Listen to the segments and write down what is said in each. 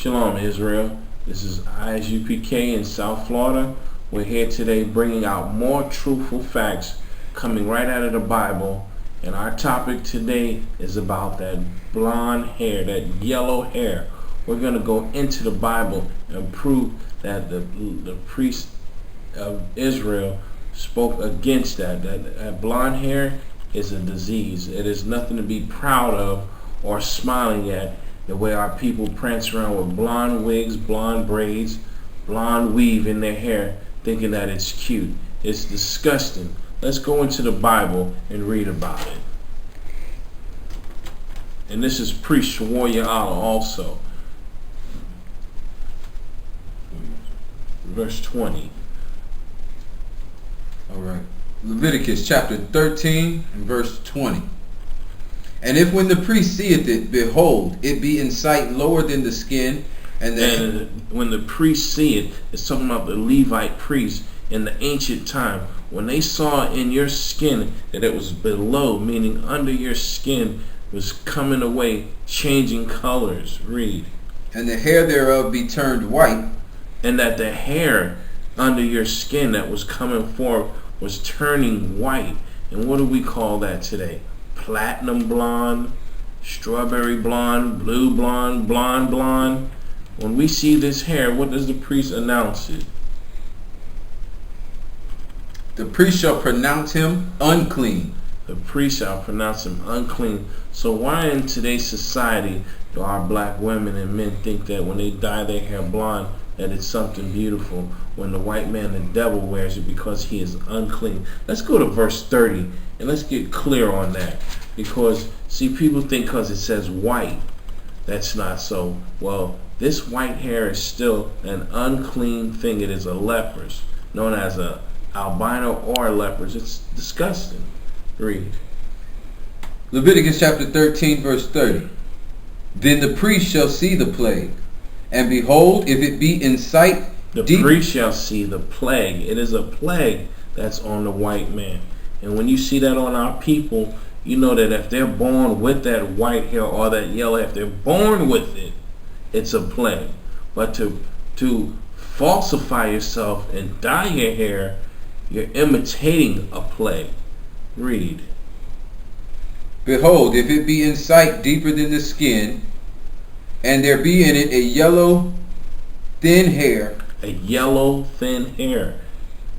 Shalom, Israel. This is I.S.U.P.K in South Florida. We're here today bringing out more truthful facts coming right out of the Bible. And our topic today is about that blonde hair, that yellow hair. We're going to go into the Bible and prove that the priests of Israel spoke against that. That blonde hair is a disease. It is nothing to be proud of or smiling at. The way our people prance around with blonde wigs, blonde braids, blonde weave in their hair, thinking that it's cute. It's disgusting. Let's go into the Bible and read about it. And this is priest YAHANNA also. Verse 20. All right. Leviticus chapter 13 and verse 20. And if when the priest seeth it, behold, it be in sight lower than the skin, and when the priest see it, it's talking about the Levite priests in the ancient time. When they saw in your skin that it was below, meaning under your skin, was coming away, changing colors. Read. And the hair thereof be turned white. And that the hair under your skin that was coming forth was turning white. And what do we call that today? Platinum blonde, strawberry blonde, blue blonde, blonde blonde. When we see this hair, what does the priest announce it? The priest shall pronounce him unclean. The priest shall pronounce him unclean. So why in today's society do our black women and men think that when they dye their hair blonde that it's something beautiful, when the white man, the devil, wears it because he is unclean? Let's go to verse 30 and let's get clear on that. Because, see, people think because it says white, that's not so. Well, this white hair is still an unclean thing. It is a leprous, known as a albino or a leprous. It's disgusting. Read. Leviticus chapter 13 verse 30. Then the priest shall see the plague, and behold, if it be in sight, the priest shall see the plague. It is a plague that's on the white man. And when you see that on our people, you know that if they're born with that white hair or that yellow hair, if they're born with it, it's a plague. But to falsify yourself and dye your hair, you're imitating a plague. Read. Behold, if it be in sight deeper than the skin, and there be in it a yellow thin hair. A yellow thin hair.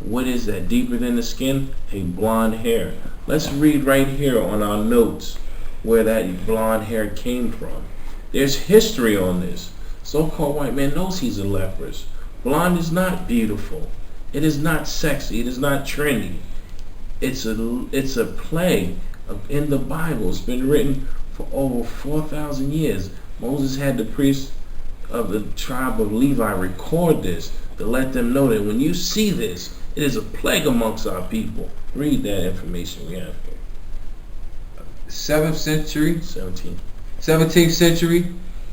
What is that? Deeper than the skin? A blonde hair. Let's read right here on our notes where that blonde hair came from. There's history on this. So-called white man knows he's a leprous. Blonde is not beautiful. It is not sexy. It is not trendy. It's a plague in the Bible. It's been written for over 4,000 years. Moses had the priests of the tribe of Levi record this to let them know that when you see this, it is a plague amongst our people. Read that information we have here. 7th century. 17th century.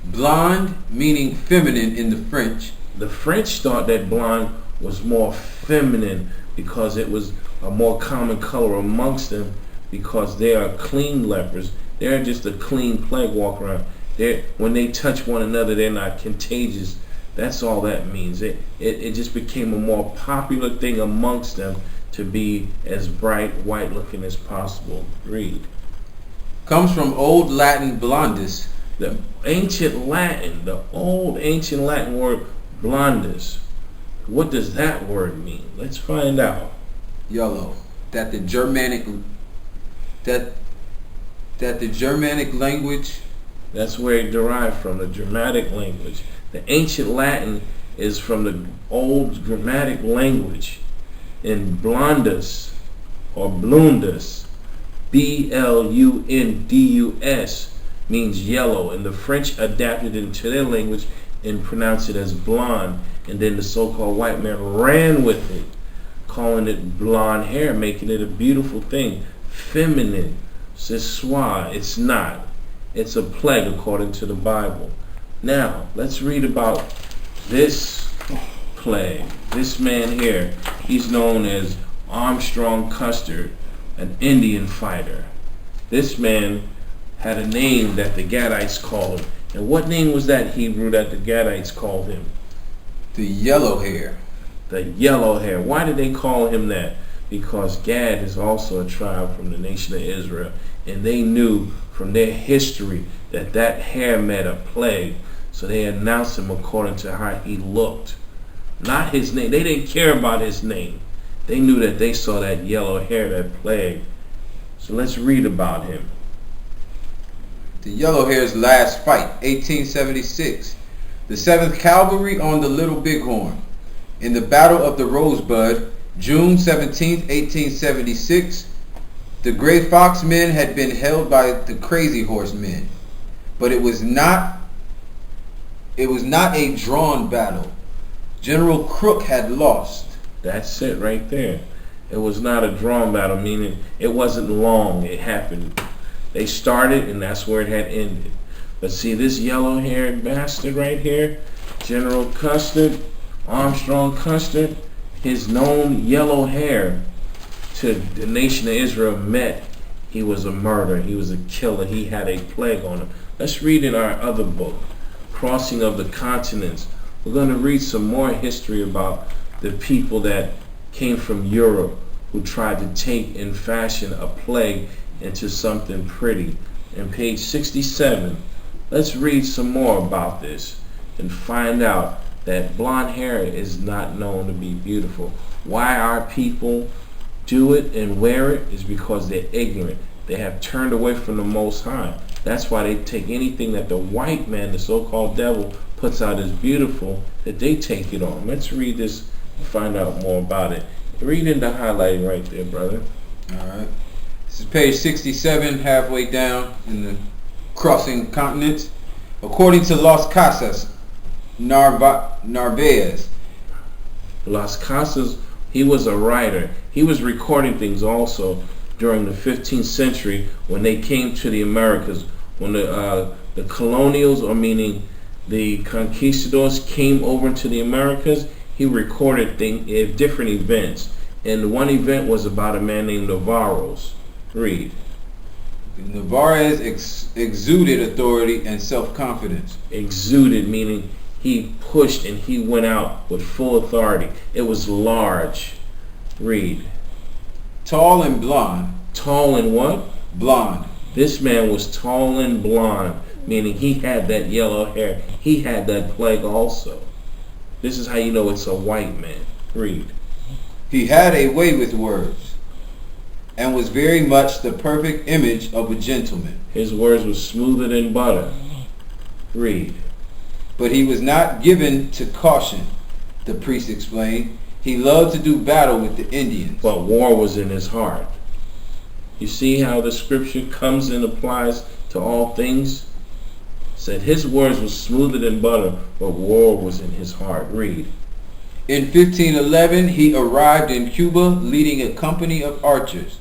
Blonde meaning feminine in the French. The French thought that blonde was more feminine because it was a more common color amongst them, because they are clean lepers. They're just a clean plague walk around. When they touch one another, they're not contagious. That's all that means. It just became a more popular thing amongst them to be as bright white looking as possible. Read. Comes from Old Latin blondus. The ancient Latin, the old ancient Latin word blondus. What does that word mean? Let's find out. Yellow. That the Germanic language. That's where it derived from, the Germanic language. The ancient Latin is from the old Germanic language. In blondus or blundus, B-L-U-N-D-U-S, means yellow, and the French adapted it into their language and pronounced it as blonde. And then the so-called white man ran with it, calling it blonde hair, making it a beautiful thing, feminine. C'est soi. It's not. It's a plague according to the Bible. Now, let's read about this plague. This man here, he's known as Armstrong Custer, an Indian fighter. This man had a name that the Gadites called him. And what name was that Hebrew that the Gadites called him? The yellow hair. The yellow hair. Why did they call him that? Because Gad is also a tribe from the nation of Israel. And they knew from their history that that hair meant a plague. So they announced him according to how he looked. Not his name. They didn't care about his name. They knew that they saw that yellow hair, that plague. So let's read about him. The yellow hair's last fight, 1876. The 7th Cavalry on the Little Bighorn. In the Battle of the Rosebud, June 17, 1876, the Gray Fox men had been held by the Crazy Horse men. But it was not a drawn battle. General Crook had lost. That's it right there. It was not a drawn battle, meaning it wasn't long. It happened. They started, and that's where it had ended. But see, this yellow-haired bastard right here, General Custer, Armstrong Custer, his known yellow hair to the nation of Israel meant he was a murderer. He was a killer. He had a plague on him. Let's read in our other book, Crossing of the Continents. We're going to read some more history about the people that came from Europe who tried to take and fashion a plague into something pretty. In page 67, let's read some more about this and find out that blonde hair is not known to be beautiful. Why our people do it and wear it is because they're ignorant. They have turned away from the Most High. That's why they take anything that the white man, the so-called devil, puts out as beautiful, that they take it on. Let's read this and find out more about it. Read in the highlighting right there, brother. All right. This is page 67, halfway down in the Crossing Continents. According to Las Casas Narvaez. Las Casas, he was a writer. He was recording things also during the 15th century when they came to the Americas. When the colonials, or meaning the conquistadors, came over into the Americas, he recorded different events. And one event was about a man named Navarros. Read. Navarez exuded authority and self-confidence. Exuded, meaning he pushed and he went out with full authority. It was large. Read. Tall and blonde. Tall and what? Blonde. This man was tall and blonde, meaning he had that yellow hair. He had that plague also. This is how you know it's a white man. Read. He had a way with words and was very much the perfect image of a gentleman. His words were smoother than butter. Read. But he was not given to caution, the priest explained. He loved to do battle with the Indians. But war was in his heart. You see how the scripture comes and applies to all things? Said his words were smoother than butter, but war was in his heart. Read. In 1511, he arrived in Cuba leading a company of archers,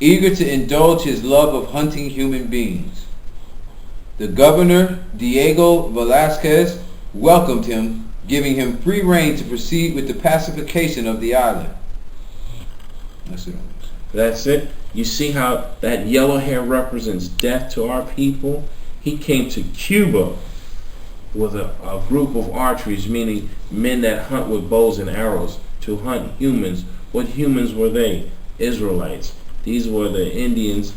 eager to indulge his love of hunting human beings. The governor, Diego Velazquez, welcomed him, giving him free rein to proceed with the pacification of the island. That's it. That's it. You see how that yellow hair represents death to our people? He came to Cuba with a group of archers, meaning men that hunt with bows and arrows, to hunt humans. What humans were they? Israelites. These were the Indians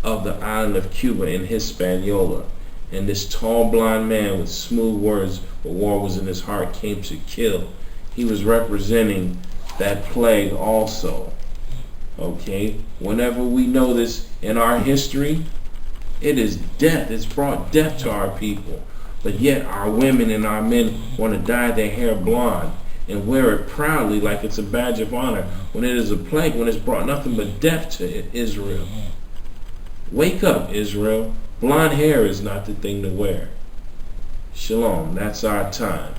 of the island of Cuba in Hispaniola. And this tall blonde man with smooth words, but war was in his heart, came to kill. He was representing that plague also. Okay? Whenever we know this in our history, it is death. It's brought death to our people. But yet our women and our men want to dye their hair blonde and wear it proudly like it's a badge of honor, when it is a plague, when it's brought nothing but death to Israel. Wake up, Israel. Blonde hair is not the thing to wear. Shalom. That's our time.